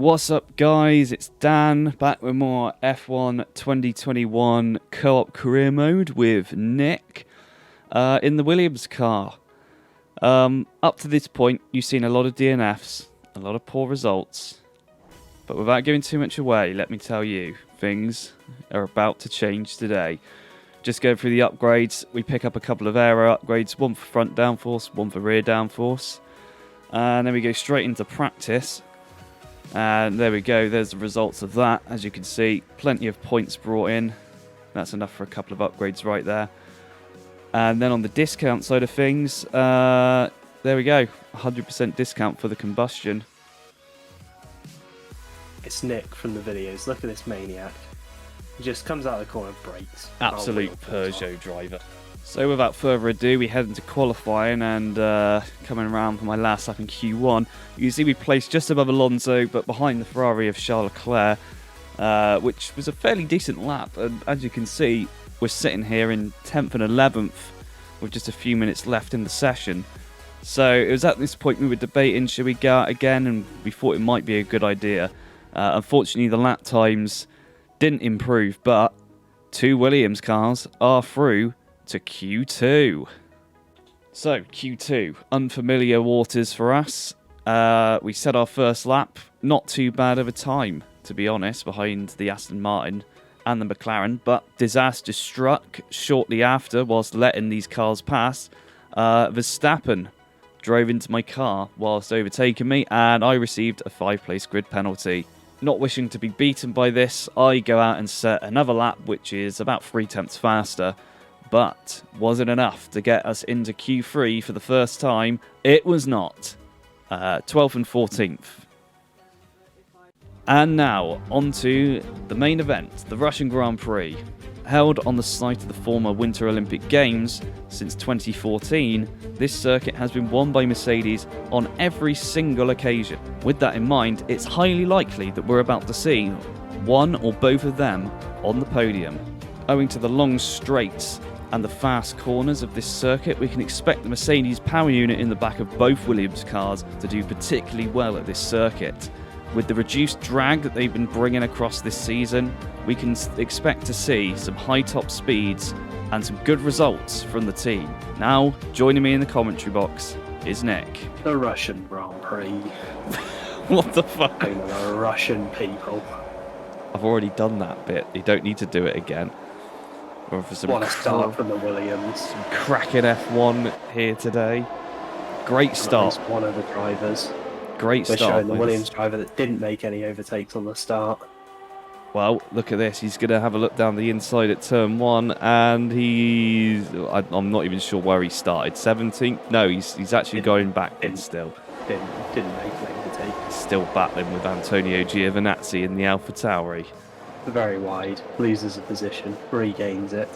What's up, guys? It's Dan, back with more F1 2021 co-op career mode with Nick in the Williams car. Up to this point, you've seen a lot of DNFs, a lot of poor results, but without giving too much away, let me tell you, things are about to change today. Just go through the upgrades. We pick up a couple of aero upgrades, one for front downforce, one for rear downforce, and then we go straight into practice. And there we go, there's the results of that. As you can see, plenty of points brought in. That's enough for a couple of upgrades right there. And then on the discount side of things, there we go, 100% discount for the combustion. It's Nick from the videos. Look at this maniac. He just comes out of the corner and brakes. Absolute Peugeot driver. So without further ado, we head into qualifying and coming around for my last lap in Q1. You can see we placed just above Alonso, but behind the Ferrari of Charles Leclerc, which was a fairly decent lap. And as you can see, we're sitting here in 10th and 11th with just a few minutes left in the session. So it was at this point we were debating, should we go out again? And we thought it might be a good idea. Unfortunately, the lap times didn't improve, but two Williams cars are through to Q2. So Q2, unfamiliar waters for us. We set our first lap, not too bad of a time, to be honest, behind the Aston Martin and the McLaren, but disaster struck shortly after whilst letting these cars pass. Verstappen drove into my car whilst overtaking me, and I received a 5-place grid penalty. Not wishing to be beaten by this, I go out and set another lap, which is about 3/10 faster. But was it enough to get us into Q3 for the first time? It was not. 12th and 14th. And now, on to the main event, the Russian Grand Prix. Held on the site of the former Winter Olympic Games since 2014, this circuit has been won by Mercedes on every single occasion. With that in mind, it's highly likely that we're about to see one or both of them on the podium. Owing to the long straights and the fast corners of this circuit, we can expect the Mercedes power unit in the back of both Williams cars to do particularly well at this circuit. With the reduced drag that they've been bringing across this season, we can expect to see some high top speeds and some good results from the team. Now, joining me in the commentary box is Nick. The Russian Grand Prix. What the fuck? The Russian people. I've already done that bit. You don't need to do it again. Or for some What a start from the Williams. Cracking F1 here today. Great start. One of the drivers. Great We're start. showing the Williams driver that didn't make any overtakes on the start. Well, look at this. He's going to have a look down the inside at turn 1, and I'm not even sure where he started. 17th? No, he's actually going back still. Didn't make an overtake. Still battling with Antonio Giovinazzi in the AlphaTauri. Very wide, loses a position, regains it.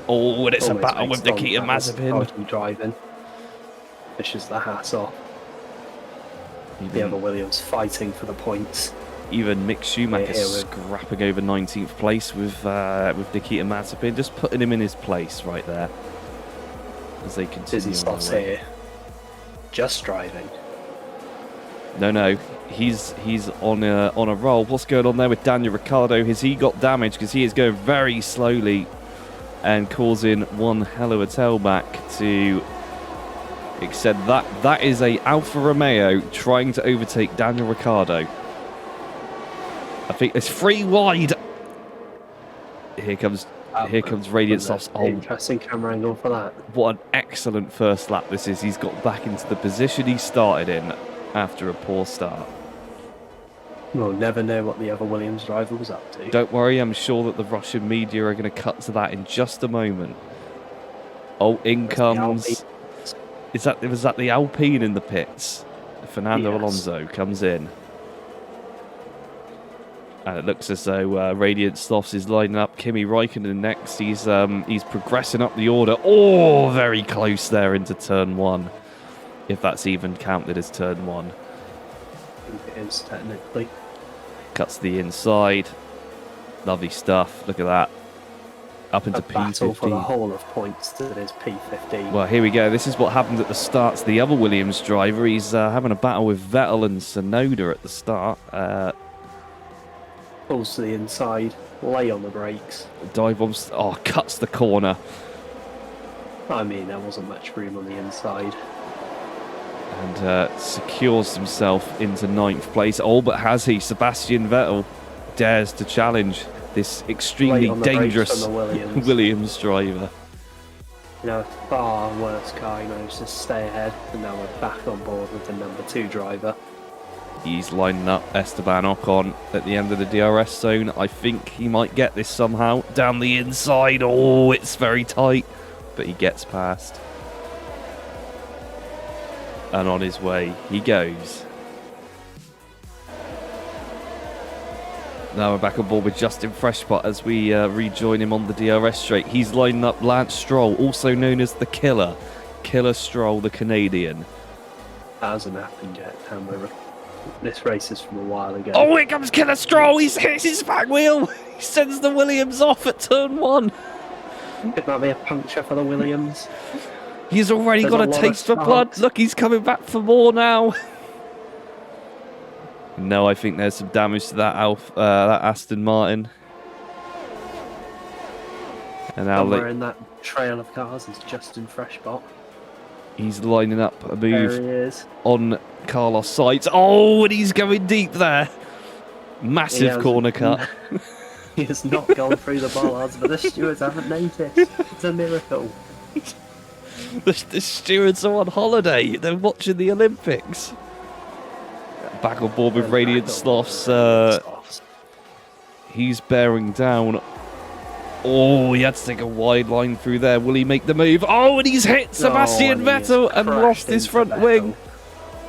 Oh, and it's Almost a battle makes with Nikita Mazepin. dodgy driving. Fishes the hat off. The other Williams fighting for the points. Even Mick Schumacher scrapping over 19th place with Nikita Mazepin, just putting him in his place right there as they continue. Slothz here, just driving. No, he's on a roll. What's going on there with Daniel Ricciardo? Has he got damage? Because he is going very slowly and causing one hell of a tailback to extend that. That is a Alfa Romeo trying to overtake Daniel Ricciardo. I think it's 3 wide. Here comes Radiant Slothz. Oh, interesting camera angle for that. What an excellent first lap this is. He's got back into the position he started in after a poor start. We'll never know what the other Williams driver was up to. Don't worry, I'm sure that the Russian media are going to cut to that in just a moment. Oh, in comes... Was that the Alpine in the pits? Fernando Alonso comes in. And it looks as though Radiant Slothz is lining up Kimi Räikkönen next. He's progressing up the order. Oh, very close there into turn 1. If that's even counted as turn 1. I think it is, technically. Cuts the inside. Lovely stuff. Look at that. Up into P15. Battle for the whole of points that is P15. Well, here we go. This is what happened at the start to the other Williams driver. He's having a battle with Vettel and Tsunoda at the start. pulls to the inside, lay on the brakes. Dive bombs. Oh, cuts the corner. I mean, there wasn't much room on the inside. And secures himself into 9th place. Oh, but has he? Sebastian Vettel dares to challenge this extremely dangerous Williams driver. You know, a far worse car, he managed to stay ahead, and now we're back on board with the number 2 driver. He's lining up Esteban Ocon at the end of the DRS zone. I think he might get this somehow. Down the inside. Oh, it's very tight. But he gets past. And on his way he goes. Now we're back on board with Justin Freshpot as we rejoin him on the DRS straight. He's lining up Lance Stroll, also known as the Killer. Killer Stroll, the Canadian. That hasn't happened yet, Tamara. This race is from a while ago. Oh, here comes Killer Stroll! He's hit his back wheel! He sends the Williams off at turn 1. Could that be a puncture for the Williams? He's already got a taste for blood. Look, he's coming back for more now. No, I think there's some damage to that that Aston Martin. And now somewhere in that trail of cars is Justin Freshbot. He's lining up a move there he is. On Carlos Sainz. Oh, and he's going deep there. Massive corner cut. He has not gone through the bollards, but the stewards haven't noticed. It's a miracle. The stewards are on holiday. They're watching the Olympics. Back on board with Radiant Slothz. He's bearing down. Oh, he had to take a wide line through there. Will he make the move? Oh, and he's hit Sebastian Vettel and lost his front wing.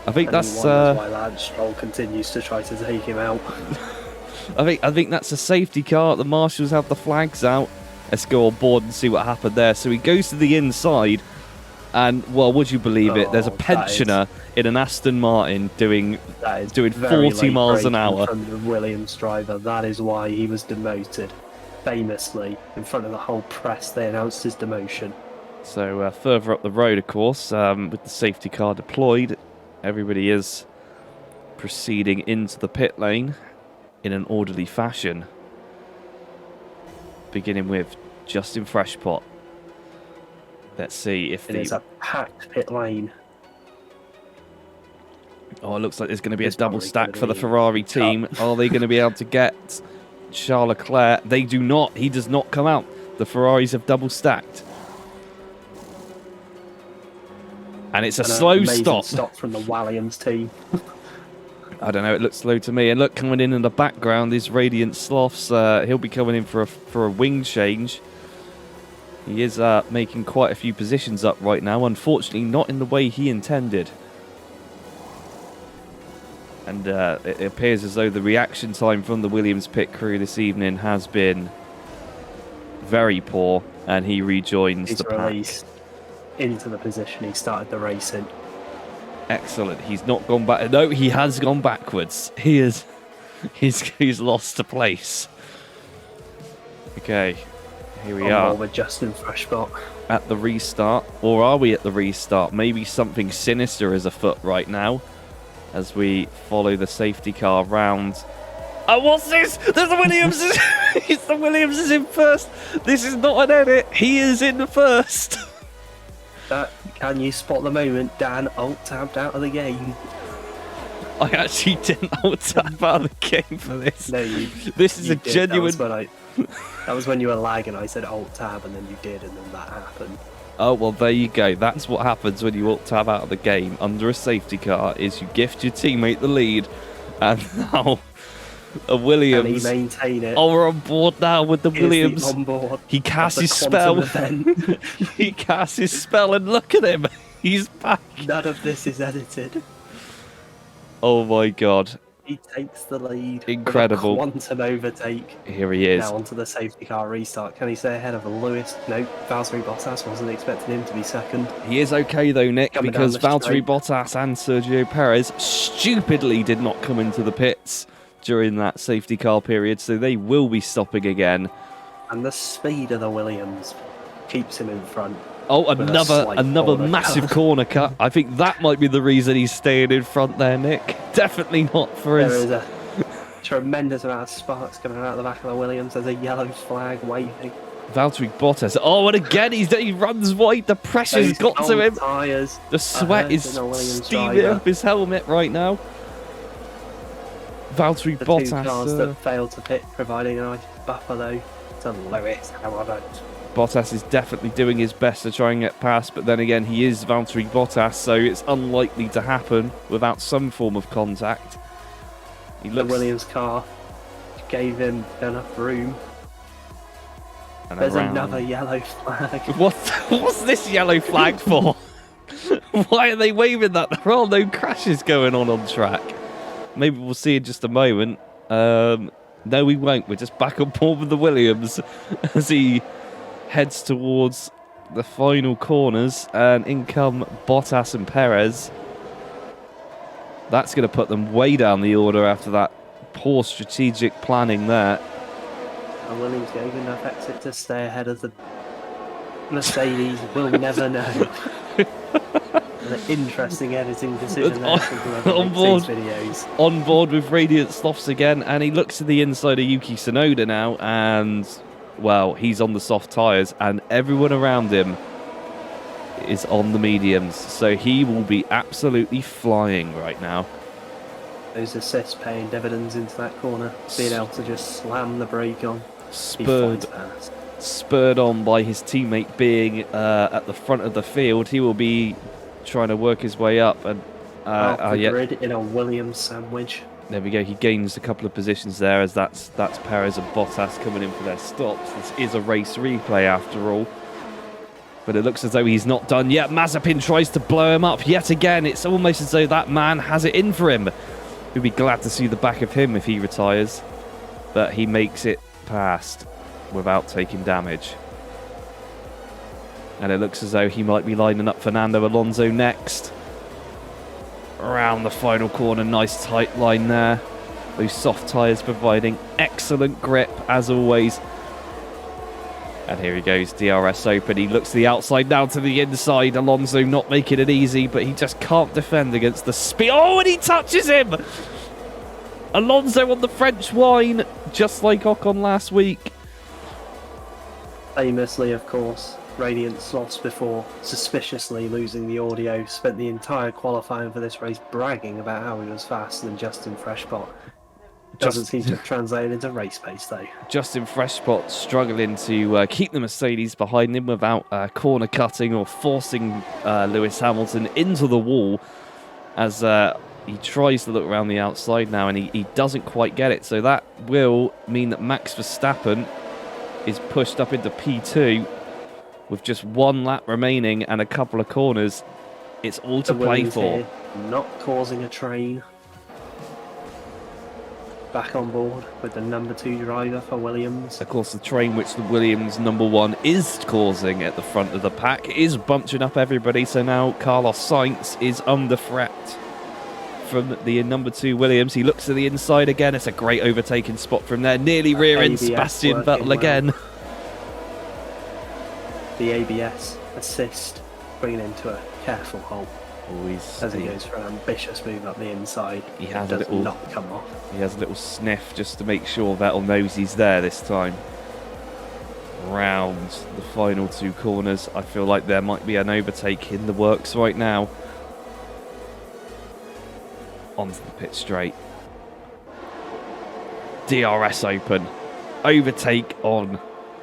I think that's why Lance Stroll continues to try to take him out. I think that's a safety car. The marshals have the flags out. Let's go on board and see what happened there. So he goes to the inside, and well, would you believe it? There's a pensioner in an Aston Martin doing 40 miles an hour. From the Williams driver. That is why he was demoted. Famously, in front of the whole press, they announced his demotion. So further up the road, of course, with the safety car deployed, everybody is proceeding into the pit lane in an orderly fashion. Beginning with Justin Freshpot. Let's see if it's a packed pit lane. Oh, it looks like there's going to be a double stack for the Ferrari team. Are they going to be able to get Charles Leclerc? They do not. He does not come out. The Ferraris have double stacked. And it's a slow stop from the Williams team. I don't know, it looks slow to me. And look, coming in the background is Radiant Slothz. He'll be coming in for a wing change. He is making quite a few positions up right now. Unfortunately, not in the way he intended. And it appears as though the reaction time from the Williams pit crew this evening has been very poor. And he rejoins the pack. Released into the position he started the race in. Excellent. He's not gone back. No, he has gone backwards. He's lost a place. Okay, here we are. With Justin Freshbot. At the restart. Or are we at the restart? Maybe something sinister is afoot right now as we follow the safety car round. Oh, what's this? There's the Williams. It's the Williams is in first. This is not an edit. He is in first. Can you spot the moment Dan alt-tabbed out of the game? I actually didn't alt-tab out of the game for this. No, this is a did. genuine... That was when you were lagging. I said alt-tab and then you did, and then that happened. Oh, well, there you go. That's what happens when you alt-tab out of the game under a safety car, is you gift your teammate the lead, and now... A Williams. Can he maintain it? Oh, we're on board now with the Williams. On board. He casts his spell. He casts his spell, and look at him. He's back. None of this is edited. Oh my god. He takes the lead. Incredible. Quantum overtake. Here he is. Now onto the safety car restart. Can he stay ahead of Lewis? No, Valtteri Bottas wasn't expecting him to be second. He is okay though, Nick, because Valtteri Bottas and Sergio Perez stupidly did not come into the pits during that safety car period, so they will be stopping again. And the speed of the Williams keeps him in front. Oh, another massive corner cut. I think that might be the reason he's staying in front there, Nick. Definitely not for his tremendous amount of sparks coming out of the back of the Williams. There's a yellow flag waving. Valtteri Bottas. Oh, and again, he runs wide. The pressure's Those got to him. Tyres The sweat is steaming up his helmet right now. Valtteri the Bottas. two cars that failed to pit, providing a nice buffer though to Lewis Hamilton. Bottas is definitely doing his best to try and get past, but then again, he is Valtteri Bottas, so it's unlikely to happen without some form of contact. The Williams car gave him enough room. And there's another yellow flag. What's this yellow flag for? Why are they waving that? There are no crashes going on track. Maybe we'll see in just a moment. No, we won't. We're just back on board with the Williams as he heads towards the final corners, and in come Bottas and Perez. That's going to put them way down the order after that poor strategic planning there. And Williams gave enough exit to stay ahead of the Mercedes. We'll never know. An interesting editing decision there from whoever makes these videos. On board with Radiant Slothz again, and he looks to the inside of Yuki Tsunoda now, and well, he's on the soft tyres, and everyone around him is on the mediums, so he will be absolutely flying right now. Those assists paying dividends into that corner, being able to just slam the brake on. Spurred on by his teammate being at the front of the field, he will be trying to work his way up, and grid in a Williams sandwich. There we go. He gains a couple of positions there, as that's Perez and Bottas coming in for their stops. This is a race replay after all. But it looks as though he's not done yet. Mazepin tries to blow him up yet again. It's almost as though that man has it in for him. We'd be glad to see the back of him if he retires. But he makes it past without taking damage. And it looks as though he might be lining up Fernando Alonso next. Around the final corner, nice tight line there. Those soft tyres providing excellent grip as always. And here he goes, DRS open. He looks to the outside, now to the inside. Alonso not making it easy, but he just can't defend against the speed. Oh, and he touches him! Alonso on the French wine, just like Ocon last week. Famously, of course, Radiant Slothz, before suspiciously losing the audio, spent the entire qualifying for this race bragging about how he was faster than Justin Freshpot. Doesn't seem to have translated into race pace though. Justin Freshpot struggling to keep the Mercedes behind him without corner cutting or forcing Lewis Hamilton into the wall, as he tries to look around the outside now, and he doesn't quite get it. So that will mean that Max Verstappen is pushed up into P2 with just one lap remaining and a couple of corners. It's all to play for. Here, not causing a train. Back on board with the number 2 driver for Williams. Of course, the train which the Williams number 1 is causing at the front of the pack is bunching up everybody. So now Carlos Sainz is under threat from the number 2 Williams. He looks to the inside again. It's a great overtaking spot from there. Nearly rear-ends Sebastian Vettel again. The ABS assist bringing him to a careful halt. As he goes for an ambitious move up the inside. He has a little not come off. He has a little sniff just to make sure Vettel knows he's there this time. Round the final 2 corners. I feel like there might be an overtake in the works right now. Onto the pit straight. DRS open. Overtake on.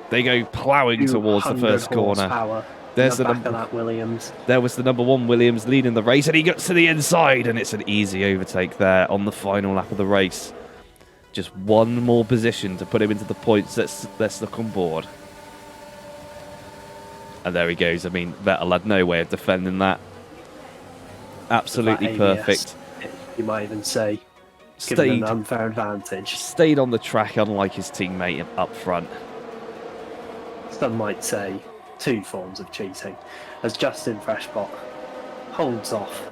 They go ploughing towards the first corner. There's the back of that Williams. There was the number 1 Williams leading the race, and he gets to the inside, and it's an easy overtake there on the final lap of the race. Just one more position to put him into the points. Let's look on board. And there he goes. I mean, Vettel had no way of defending that. Absolutely perfect. You might even say, given an unfair advantage. Stayed on the track, unlike his teammate up front. Some might say 2 forms of cheating, as Justin Freshpot holds off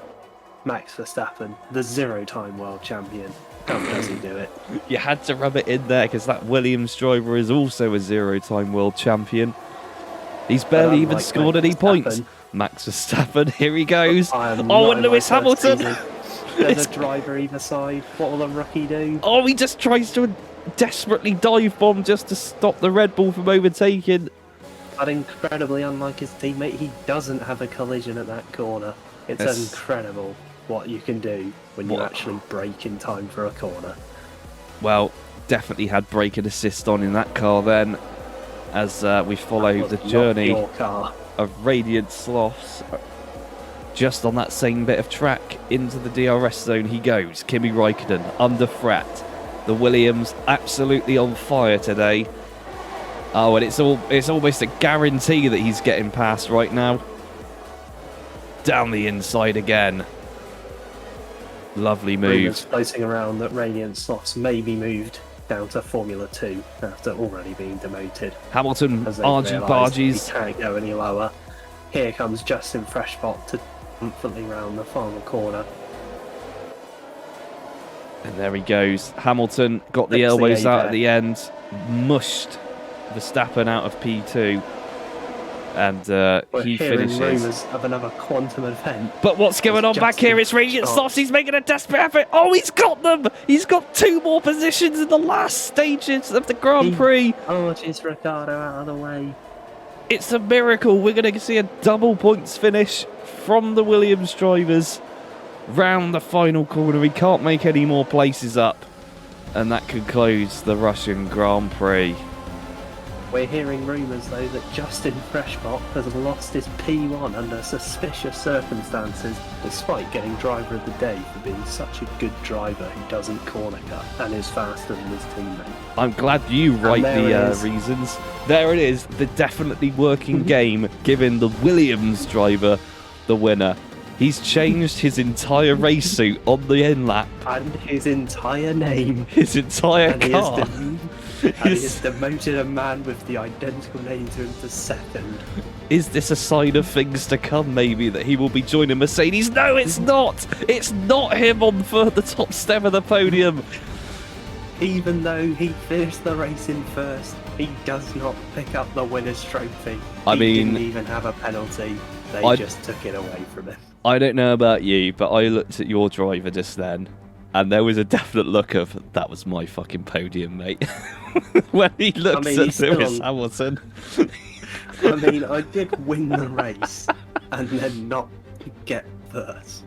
Max Verstappen, the 0-time world champion. How does he do it? You had to rub it in there, because that Williams driver is also a 0-time world champion. He's barely even scored any points. Max Verstappen, here he goes. And Lewis Hamilton. There's a driver either side. What will the rookie do? Oh, he just tries to desperately dive bomb just to stop the Red Bull from overtaking. But incredibly unlike his teammate, he doesn't have a collision at that corner. It's incredible what you can do when you actually brake in time for a corner. Well, definitely had brake and assist on in that car then, as we follow the journey of Radiant Sloths. Just on that same bit of track, into the DRS zone he goes. Kimi Räikkönen under threat. The Williams absolutely on fire today. Oh, and it's almost a guarantee that he's getting past right now. Down the inside again. Lovely move. Rumours floating around that Radiant Sloths may be moved down to Formula 2 after already being demoted. Hamilton argy-bargies. He can't go any lower. Here comes Justin Freshbot to triumphantly round the final corner. And there he goes. Hamilton got the elbows out at the end, mushed Verstappen out of P2, and he finishes. Rumours of another quantum event. But what's going on back here? It's Radiant Sloths. He's making a desperate effort. Oh, he's got them! He's got 2 more positions in the last stages of the Grand Prix. Oh, jeez, Ricciardo out of the way. It's a miracle. We're going to see a double points finish from the Williams drivers round the final corner. He can't make any more places up, and that concludes the Russian Grand Prix. We're hearing rumours though that Justin Freshbot has lost his P1 under suspicious circumstances, despite getting driver of the day for being such a good driver who doesn't corner cut and is faster than his teammate. I'm glad you write the reasons. There it is, the definitely working game, giving the Williams driver the winner. He's changed his entire race suit on the end lap. And his entire name. His entire car. And he has demoted a man with the identical name to him to second. Is this a sign of things to come, maybe, that he will be joining Mercedes? No, it's not! It's not him on the top step of the podium. Even though he finished the race in first, he does not pick up the winner's trophy. He didn't even have a penalty. They just took it away from him. I don't know about you, but I looked at your driver just then, and there was a definite look of, that was my fucking podium, mate. When he looked at Lewis Hamilton. I mean, I did win the race and then not get first.